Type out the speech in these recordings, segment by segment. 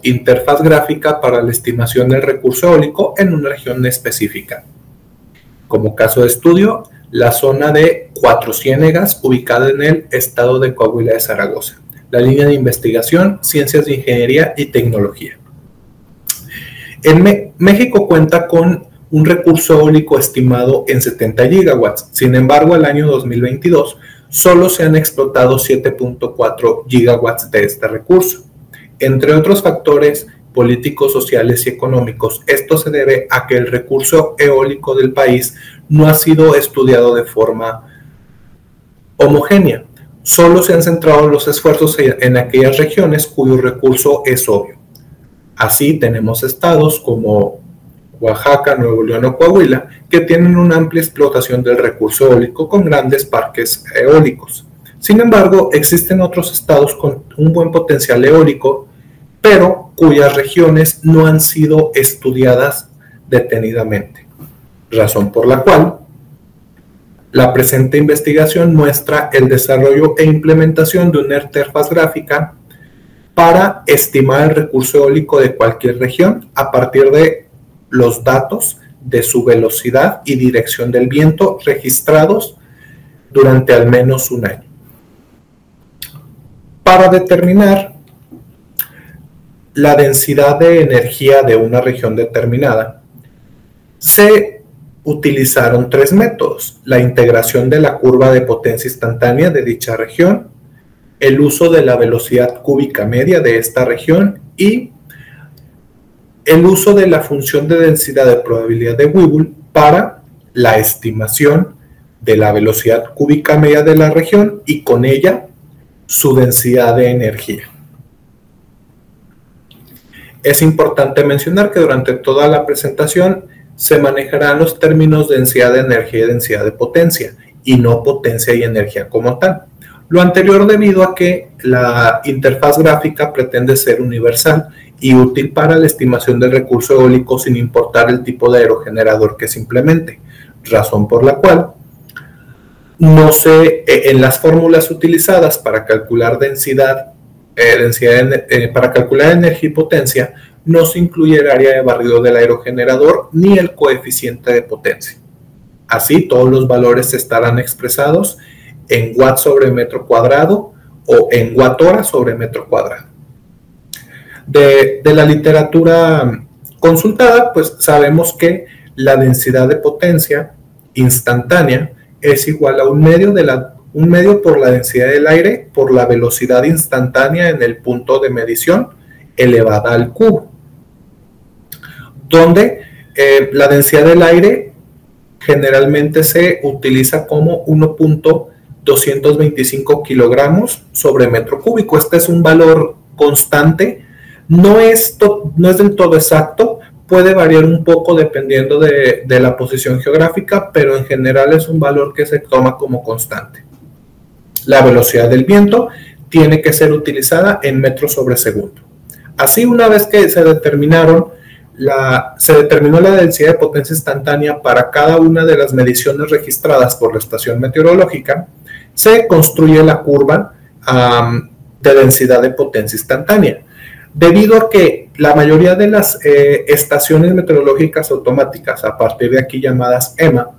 interfaz gráfica para la estimación del recurso eólico en una región específica. Como caso de estudio, la zona de Cuatro Ciénegas, ubicada en el estado de Coahuila de Zaragoza. La línea de investigación, Ciencias de Ingeniería y Tecnología. México cuenta con un recurso eólico estimado en 70 gigawatts. Sin embargo, el año 2022 solo se han explotado 7.4 gigawatts de este recurso. Entre otros factores políticos, sociales y económicos, esto se debe a que el recurso eólico del país no ha sido estudiado de forma homogénea. Solo se han centrado los esfuerzos en aquellas regiones cuyo recurso es obvio. Así tenemos estados como Oaxaca, Nuevo León o Coahuila que tienen una amplia explotación del recurso eólico con grandes parques eólicos. Sin embargo, existen otros estados con un buen potencial eólico, pero cuyas regiones no han sido estudiadas detenidamente, razón por la cual la presente investigación muestra el desarrollo e implementación de una interfaz gráfica para estimar el recurso eólico de cualquier región a partir de los datos de su velocidad y dirección del viento registrados durante al menos un año. Para determinar la densidad de energía de una región determinada, se utilizaron tres métodos: la integración de la curva de potencia instantánea de dicha región, el uso de la velocidad cúbica media de esta región y el uso de la función de densidad de probabilidad de Weibull para la estimación de la velocidad cúbica media de la región y con ella su densidad de energía. Es importante mencionar que durante toda la presentación se manejarán los términos densidad de energía y densidad de potencia, y no potencia y energía como tal. Lo anterior debido a que la interfaz gráfica pretende ser universal y útil para la estimación del recurso eólico sin importar el tipo de aerogenerador que se implemente, razón por la cual en las fórmulas utilizadas para calcular para calcular energía y potencia no se incluye el área de barrido del aerogenerador ni el coeficiente de potencia. Así, todos los valores estarán expresados en watts sobre metro cuadrado o en watt hora sobre metro cuadrado. De la literatura consultada, pues sabemos que la densidad de potencia instantánea es igual a un medio por la densidad del aire por la velocidad instantánea en el punto de medición elevada al cubo, donde la densidad del aire generalmente se utiliza como 1.225 kilogramos sobre metro cúbico. Este es un valor constante, no es del todo exacto, puede variar un poco dependiendo de la posición geográfica, pero en general es un valor que se toma como constante. La velocidad del viento tiene que ser utilizada en metros sobre segundo. Así, una vez que se determinó la densidad de potencia instantánea para cada una de las mediciones registradas por la estación meteorológica, se construye la curva de densidad de potencia instantánea. Debido a que la mayoría de las estaciones meteorológicas automáticas, a partir de aquí llamadas EMA,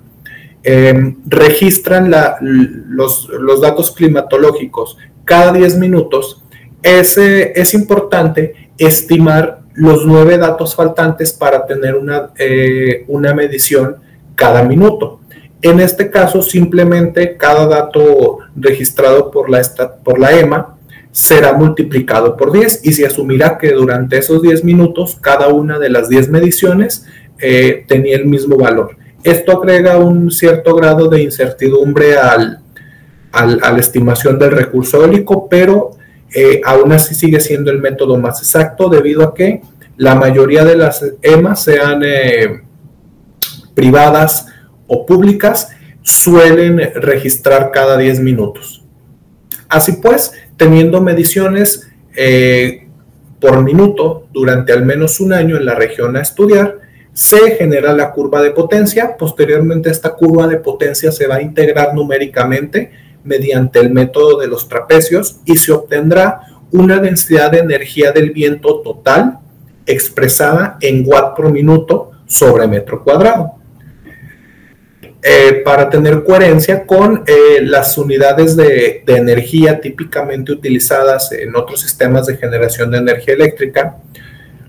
registran los datos climatológicos cada 10 minutos, es importante estimar los 9 datos faltantes para tener una medición cada minuto. En este caso, simplemente cada dato registrado por la EMA será multiplicado por 10 y se asumirá que durante esos 10 minutos cada una de las 10 mediciones tenía el mismo valor. Esto agrega un cierto grado de incertidumbre a la estimación del recurso eólico, pero aún así sigue siendo el método más exacto debido a que la mayoría de las EMA, sean privadas o públicas, suelen registrar cada 10 minutos. Así pues, teniendo mediciones por minuto durante al menos un año en la región a estudiar, se genera la curva de potencia. Posteriormente, esta curva de potencia se va a integrar numéricamente mediante el método de los trapecios y se obtendrá una densidad de energía del viento total expresada en watt por minuto sobre metro cuadrado. Para tener coherencia con las unidades de energía típicamente utilizadas en otros sistemas de generación de energía eléctrica,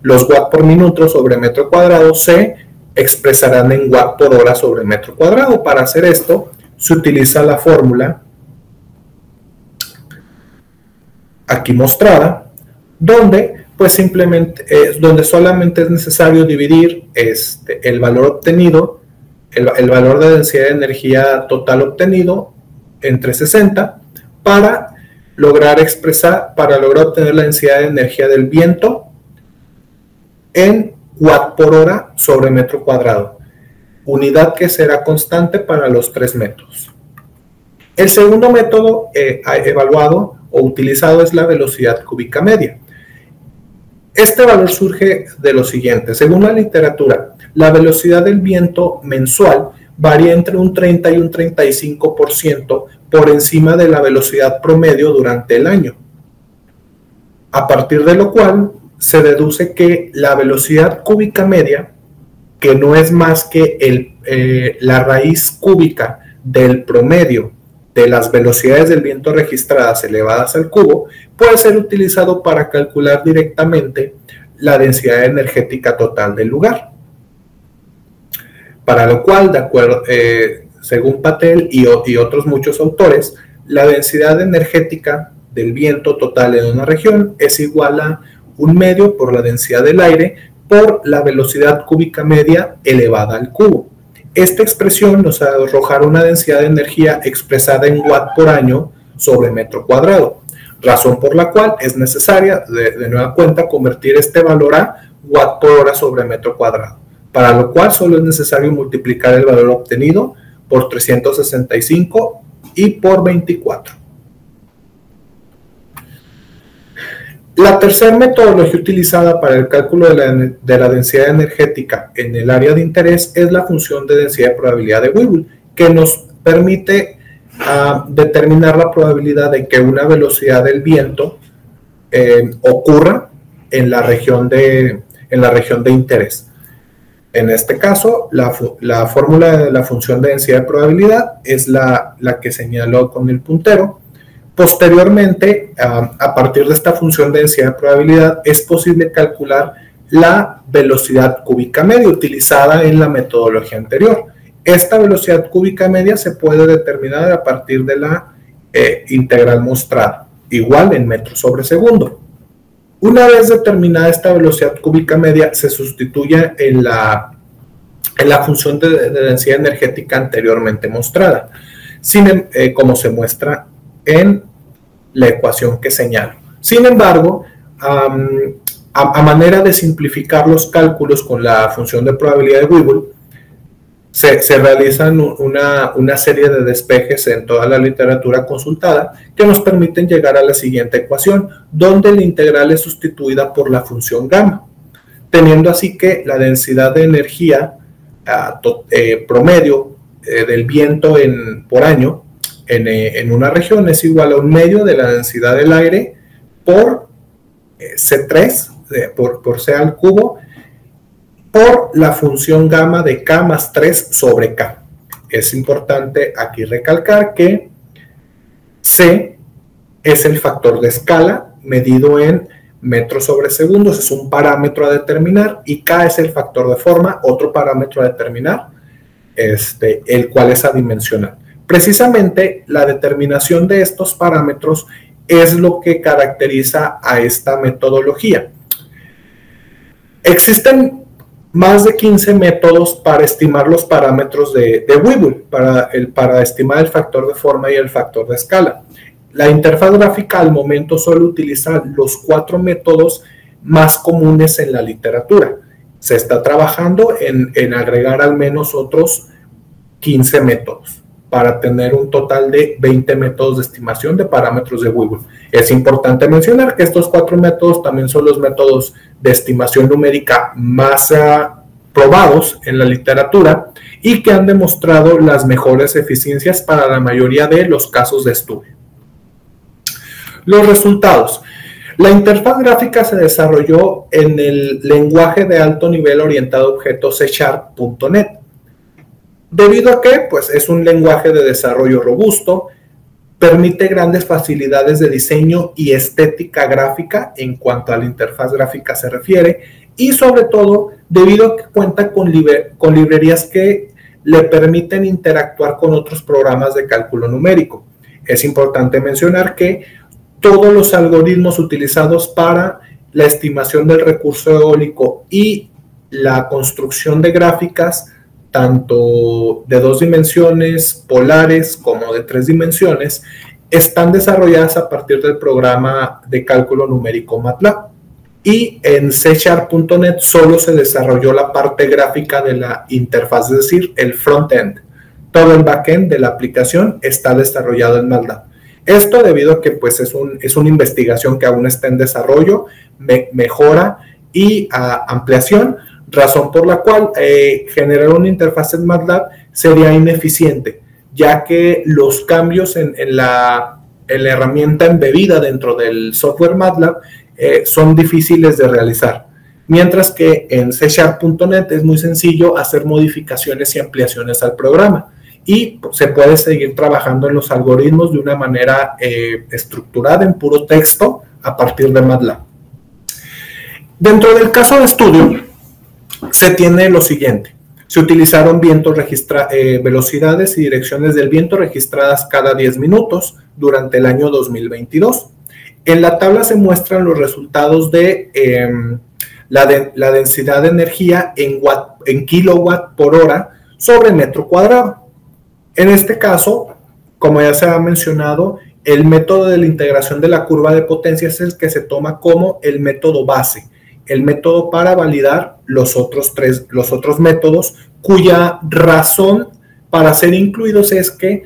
los watt por minuto sobre metro cuadrado se expresarán en watt por hora sobre metro cuadrado. Para hacer esto, se utiliza la fórmula aquí mostrada, donde pues simplemente donde solamente es necesario dividir el valor obtenido, el valor de densidad de energía total obtenido entre 60 para lograr obtener la densidad de energía del viento en watt por hora sobre metro cuadrado, unidad que será constante para los 3 métodos. El segundo método evaluado o utilizado es la velocidad cúbica media. Este valor surge de lo siguiente: según la literatura, la velocidad del viento mensual varía entre un 30 y un 35% por encima de la velocidad promedio durante el año, a partir de lo cual se deduce que la velocidad cúbica media, que no es más que la raíz cúbica del promedio de las velocidades del viento registradas elevadas al cubo, puede ser utilizado para calcular directamente la densidad energética total del lugar. Para lo cual, de acuerdo, según Patel y otros muchos autores, la densidad energética del viento total en una región es igual a 1/2 por la densidad del aire por la velocidad cúbica media elevada al cubo. Esta expresión nos arrojará una densidad de energía expresada en watt por año sobre metro cuadrado, razón por la cual es necesaria, de nueva cuenta, convertir este valor a watt por hora sobre metro cuadrado, para lo cual solo es necesario multiplicar el valor obtenido por 365 y por 24. La tercera metodología utilizada para el cálculo de la densidad energética en el área de interés es la función de densidad de probabilidad de Weibull, que nos permite determinar la probabilidad de que una velocidad del viento ocurra en la región de interés. En este caso, la fórmula de la función de densidad de probabilidad es la que señaló con el puntero. Posteriormente, a partir de esta función de densidad de probabilidad, es posible calcular la velocidad cúbica media utilizada en la metodología anterior. Esta velocidad cúbica media se puede determinar a partir de la integral mostrada, igual en metros sobre segundo. Una vez determinada esta velocidad cúbica media, se sustituye en la función de densidad energética anteriormente mostrada, como se muestra en la ecuación que señalo. Sin embargo, a manera de simplificar los cálculos con la función de probabilidad de Weibull, se realizan una serie de despejes en toda la literatura consultada que nos permiten llegar a la siguiente ecuación, donde la integral es sustituida por la función gamma, teniendo así que la densidad de energía promedio del viento por año en una región es igual a 1/2 de la densidad del aire por C3, por C al cubo, por la función gamma de K más 3 sobre K. Es importante aquí recalcar que C es el factor de escala medido en metros sobre segundos, es un parámetro a determinar, y K es el factor de forma, otro parámetro a determinar, el cual es adimensional. Precisamente la determinación de estos parámetros es lo que caracteriza a esta metodología. Existen más de 15 métodos para estimar los parámetros de Weibull, para estimar el factor de forma y el factor de escala. La interfaz gráfica al momento solo utiliza los 4 métodos más comunes en la literatura. Se está trabajando en agregar al menos otros 15 métodos para tener un total de 20 métodos de estimación de parámetros de Weibull. Es importante mencionar que estos 4 métodos también son los métodos de estimación numérica más probados en la literatura y que han demostrado las mejores eficiencias para la mayoría de los casos de estudio. Los resultados. La interfaz gráfica se desarrolló en el lenguaje de alto nivel orientado a objetos C#.net. Debido a que pues, es un lenguaje de desarrollo robusto, permite grandes facilidades de diseño y estética gráfica en cuanto a la interfaz gráfica se refiere, y sobre todo debido a que cuenta con librerías que le permiten interactuar con otros programas de cálculo numérico. Es importante mencionar que todos los algoritmos utilizados para la estimación del recurso eólico y la construcción de gráficas, tanto de 2 dimensiones, polares, como de 3 dimensiones, están desarrolladas a partir del programa de cálculo numérico MATLAB. Y en C#.net solo se desarrolló la parte gráfica de la interfaz, es decir, el front-end. Todo el back-end de la aplicación está desarrollado en MATLAB. Esto debido a que pues, es una investigación que aún está en desarrollo, mejora y ampliación, razón por la cual generar una interfaz en MATLAB sería ineficiente, ya que los cambios en la herramienta embebida dentro del software MATLAB son difíciles de realizar, mientras que en C#.net es muy sencillo hacer modificaciones y ampliaciones al programa y se puede seguir trabajando en los algoritmos de una manera estructurada en puro texto a partir de MATLAB. Dentro del caso de estudio se tiene lo siguiente: se utilizaron velocidades y direcciones del viento registradas cada 10 minutos durante el año 2022. En la tabla se muestran los resultados de la densidad de energía en kilowatt por hora sobre metro cuadrado. En este caso, como ya se ha mencionado, el método de la integración de la curva de potencia es el que se toma como el método base, el método para validar los otros métodos, cuya razón para ser incluidos es que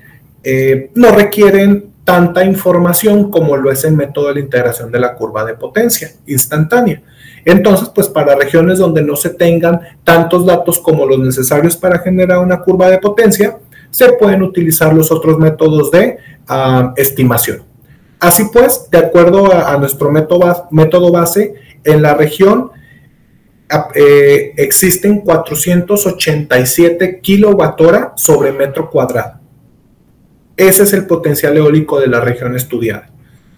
no requieren tanta información como lo es el método de la integración de la curva de potencia instantánea. Entonces, pues para regiones donde no se tengan tantos datos como los necesarios para generar una curva de potencia, se pueden utilizar los otros métodos de estimación. Así pues, de acuerdo a nuestro método base, en la región existen 487 kWh sobre metro cuadrado. Ese es el potencial eólico de la región estudiada.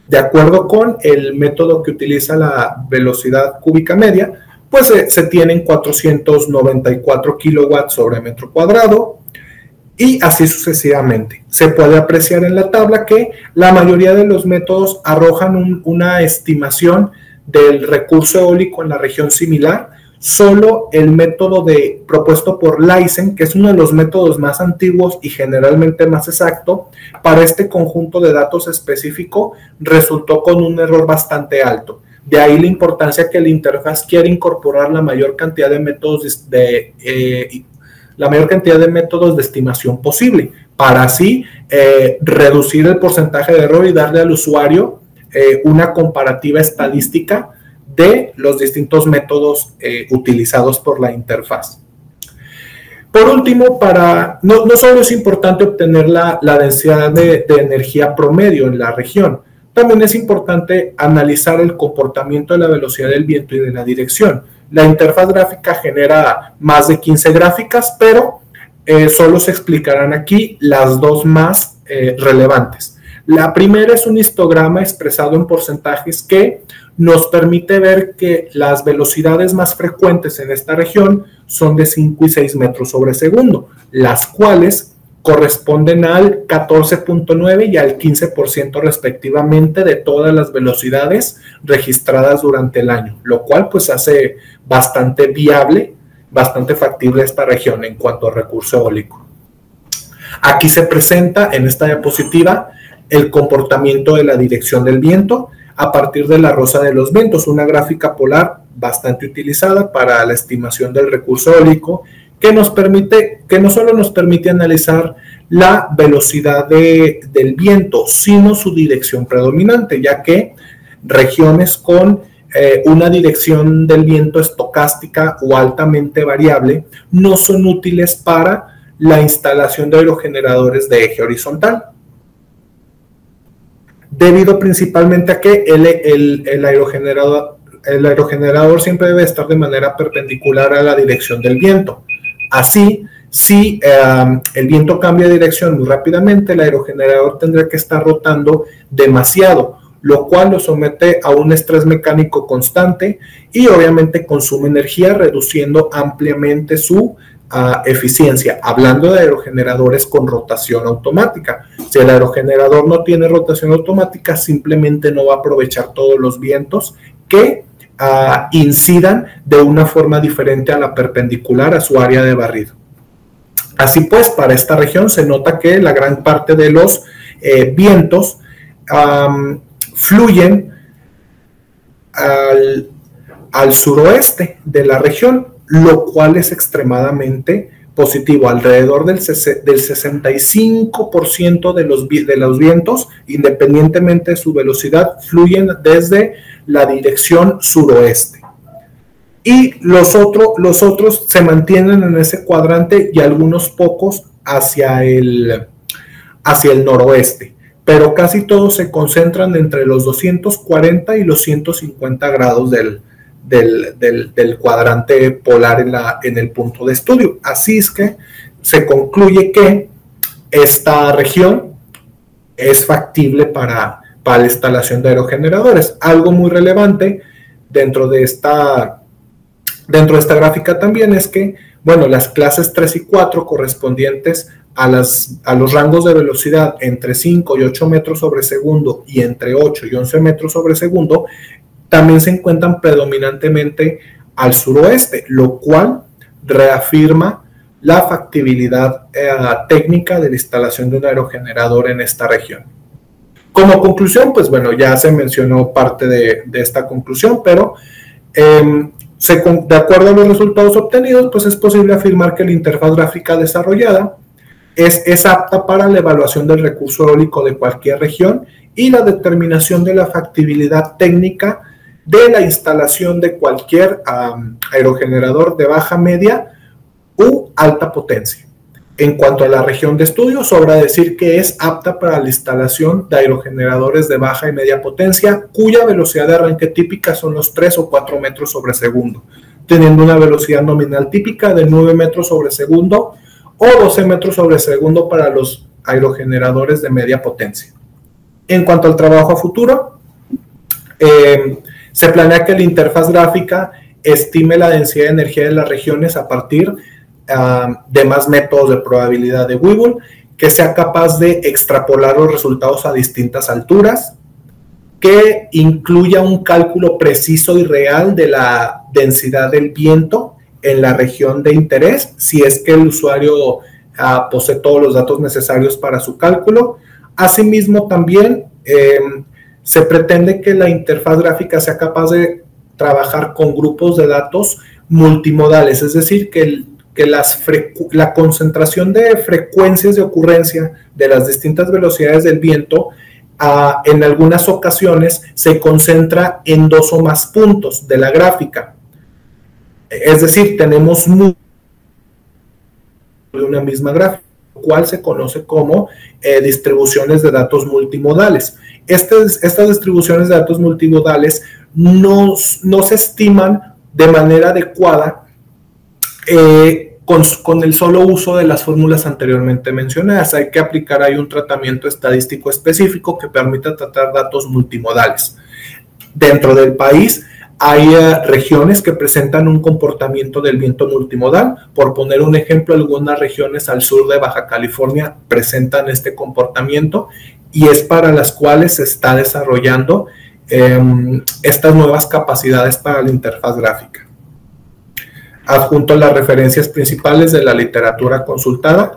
De acuerdo con el método que utiliza la velocidad cúbica media, pues se tienen 494 kilowatts sobre metro cuadrado y así sucesivamente. Se puede apreciar en la tabla que la mayoría de los métodos arrojan una estimación del recurso eólico en la región similar. Solo el método propuesto por Lysen, que es uno de los métodos más antiguos y generalmente más exacto, para este conjunto de datos específico, resultó con un error bastante alto. De ahí la importancia que la interfaz quiere incorporar la mayor cantidad de métodos de estimación posible, para así reducir el porcentaje de error y darle al usuario una comparativa estadística de los distintos métodos utilizados por la interfaz. Por último, no solo es importante obtener la densidad de energía promedio en la región, también es importante analizar el comportamiento de la velocidad del viento y de la dirección. La interfaz gráfica genera más de 15 gráficas, pero solo se explicarán aquí las dos más relevantes. La primera es un histograma expresado en porcentajes que nos permite ver que las velocidades más frecuentes en esta región son de 5 y 6 metros sobre segundo, las cuales corresponden al 14.9 y al 15% respectivamente de todas las velocidades registradas durante el año, lo cual pues hace bastante viable, bastante factible esta región en cuanto a recurso eólico. Aquí se presenta en esta diapositiva el comportamiento de la dirección del viento a partir de la rosa de los vientos, una gráfica polar bastante utilizada para la estimación del recurso eólico que no solo nos permite analizar la velocidad del viento, sino su dirección predominante, ya que regiones con una dirección del viento estocástica o altamente variable no son útiles para la instalación de aerogeneradores de eje horizontal. debido principalmente a que el aerogenerador siempre debe estar de manera perpendicular a la dirección del viento. Así, si el viento cambia de dirección muy rápidamente, el aerogenerador tendrá que estar rotando demasiado, lo cual lo somete a un estrés mecánico constante y obviamente consume energía, reduciendo ampliamente su eficiencia, hablando de aerogeneradores con rotación automática. Si el aerogenerador no tiene rotación automática, simplemente no va a aprovechar todos los vientos que incidan de una forma diferente a la perpendicular a su área de barrido. Así pues, para esta región se nota que la gran parte de los vientos fluyen al suroeste de la región, lo cual es extremadamente positivo. Alrededor del 65% de los vientos, independientemente de su velocidad, fluyen desde la dirección suroeste. Y los otros se mantienen en ese cuadrante y algunos pocos hacia el noroeste. Pero casi todos se concentran entre los 240 y los 150 grados del cuadrante polar en el punto de estudio. Así es que se concluye que esta región es factible para la instalación de aerogeneradores. Algo muy relevante dentro de esta gráfica también es que, bueno, las clases 3 y 4 correspondientes a los rangos de velocidad entre 5 y 8 metros sobre segundo y entre 8 y 11 metros sobre segundo también se encuentran predominantemente al suroeste, lo cual reafirma la factibilidad técnica de la instalación de un aerogenerador en esta región. Como conclusión, pues bueno, ya se mencionó parte de esta conclusión, pero de acuerdo a los resultados obtenidos, pues es posible afirmar que la interfaz gráfica desarrollada es apta para la evaluación del recurso eólico de cualquier región y la determinación de la factibilidad técnica de la instalación de cualquier aerogenerador de baja, media u alta potencia. En cuanto a la región de estudio, sobra decir que es apta para la instalación de aerogeneradores de baja y media potencia, cuya velocidad de arranque típica son los 3 o 4 metros sobre segundo, teniendo una velocidad nominal típica de 9 metros sobre segundo o 12 metros sobre segundo para los aerogeneradores de media potencia. En cuanto al trabajo a futuro, se planea que la interfaz gráfica estime la densidad de energía de las regiones a partir de más métodos de probabilidad de Weibull, que sea capaz de extrapolar los resultados a distintas alturas, que incluya un cálculo preciso y real de la densidad del viento en la región de interés, si es que el usuario posee todos los datos necesarios para su cálculo. Asimismo, también se pretende que la interfaz gráfica sea capaz de trabajar con grupos de datos multimodales, es decir, que la concentración de frecuencias de ocurrencia de las distintas velocidades del viento en algunas ocasiones se concentra en 2 o más puntos de la gráfica. Es decir, tenemos de una misma gráfica, lo cual se conoce como distribuciones de datos multimodales. Estas distribuciones de datos multimodales no se estiman de manera adecuada con el solo uso de las fórmulas anteriormente mencionadas. Hay que aplicar ahí un tratamiento estadístico específico que permita tratar datos multimodales. Dentro del país hay regiones que presentan un comportamiento del viento multimodal. Por poner un ejemplo, algunas regiones al sur de Baja California presentan este comportamiento y es para las cuales se está desarrollando estas nuevas capacidades para la interfaz gráfica. Adjunto las referencias principales de la literatura consultada